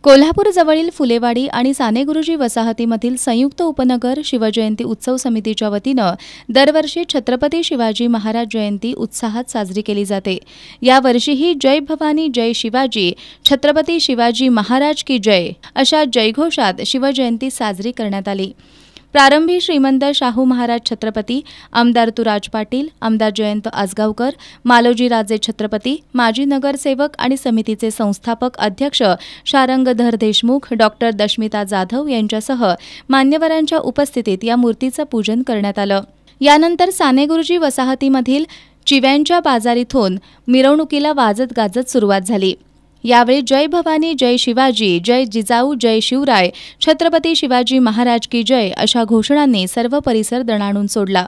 कोल्हापूर जवळील फुलेवाडी आणि सानेगुरुजी वसाहतीमधील संयुक्त उपनगर शिवजयंती उत्सव समितीच्या वतीनं दरवर्षी छत्रपती शिवाजी महाराज जयंती उत्साहात साजरी केली जाते। यावर्षीही जय भवानी जय शिवाजी छत्रपती शिवाजी महाराज की जय अशा जयघोषात शिवजयंती साजरी करण्यात आली। प्रारंभी श्रीमंत शाहू महाराज छत्रपती, आमदार तुराज पाटील, आमदार जयंत आसगावकर, मालोजीराजे छत्रपती, माजी नगरसेवक आणि समितीचे संस्थापक अध्यक्ष शारंगधर देशमुख, डॉक्टर दशमिता जाधव यांच्यासह मान्यवरांच्या उपस्थितीत या मूर्तीचं पूजन करण्यात आलं। यानंतर सानेगुरुजी वसाहतीमधील चिव्यांच्या बाजारीतून मिरवणुकीला वाजत गाजत सुरुवात झाली। यावेळी जय भवानी जय शिवाजी, जय जिजाऊ जय शिवराय, छत्रपती शिवाजी महाराज की जय अशा घोषणांनी सर्व परिसर दणाणून सोडला।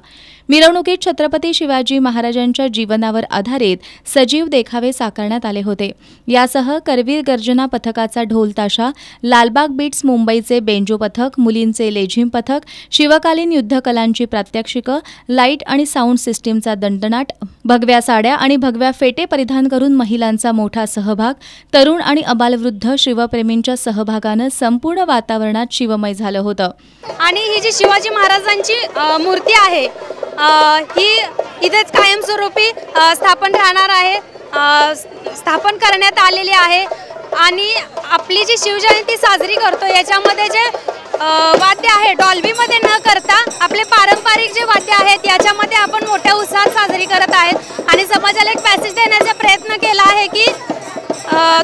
मिरवणुकीत छत्रपती शिवाजी महाराजांच्या जीवनावर आधारित सजीव देखावे साकारण्यात आले होते। यासह करवीर गर्जना पथकाचा ढोल ताशा, लालबाग बीट्स मुंबईचे बेंजो पथक, मुलींचे लेझिम पथक, शिवकालीन युद्धकलांची प्रात्यक्षिकं, लाईट आणि साऊंड सिस्टीमचा दणदणाट, भगव्या साड्या आणि भगव्या फेटे परिधान करून महिलांचा मोठा सहभाग, तरुण आणि अबालवृद्ध शिवप्रेमींच्या सहभागानं संपूर्ण वातावरणात शिवमय झालं होतं। आणि ही जी शिवाजी महाराजांची मूर्ती आहे ही इथेच कायमस्वरूपी स्थापन राहणार आहे, स्थापन करण्यात आलेली आहे। आणि आपली जी शिवजयंती साजरी करतो याच्यामध्ये जे वाद्य आहे डॉल्बीमध्ये न करता आपले पारंपरिक जे वाद्य आहेत याच्यामध्ये आपण मोठ्या उत्साहात साजरी करत आहेत। आणि समाजाला एक पॅसेज देण्याचा प्रयत्न केला आहे की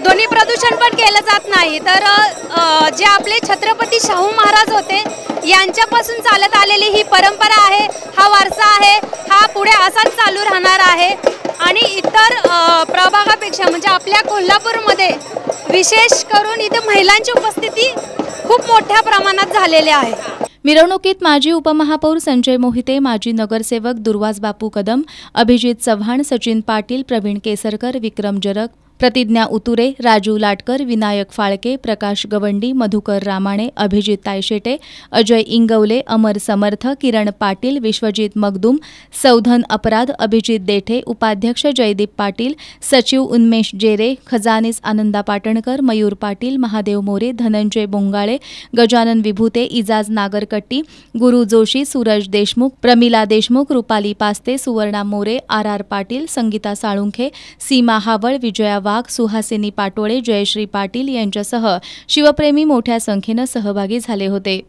ध्वनी प्रदूषण पण केलं जात नाही। तर जे आपले छत्रपती शाहू महाराज होते यांच्यापासून चालत आलेली ही परंपरा आहे, हा वारसा आहे, हा पुढे असाच चालू राहणार आहे। आणि इतर प्रभागापेक्षा म्हणजे आपल्या कोल्हापूरमध्ये विशेष करून इथे महिलांची उपस्थिती खूप मोठ्या प्रमाणात झालेली आहे। मिरवणुकीत माजी उपमहापौर संजय मोहिते, माजी नगरसेवक दुर्वास बापू कदम, अभिजित चव्हाण, सचिन पाटील, प्रवीण केसरकर, विक्रम जरग, प्रतिज्ञा उतुरे, राजू लाटकर, विनायक फाळके, प्रकाश गवंडी, मधुकर रामाणे, अभिजित तायशेटे, अजय इंगवले, अमर समर्थ, किरण पाटील, विश्वजित मगदूम, सौधन अपराध, अभिजित देठे, उपाध्यक्ष जयदीप पाटील, सचिव उन्मेष जेरे, खजानीस आनंदा पाटणकर, मयूर पाटील, महादेव मोरे, धनंजय बोंगाळे, गजानन विभूते, इजाज नागरकट्टी, गुरु जोशी, सूरज देशमुख, प्रमिला देशमुख, रुपाली पास्ते, सुवर्णा मोरे, आर पाटील, संगीता साळुंखे, सीमा हावळ, विजया वाघ, सुहासिनी पाटोळे, जयश्री पाटील यांच्यासह शिवप्रेमी मोठ्या संख्येनं सहभागी झाले होते।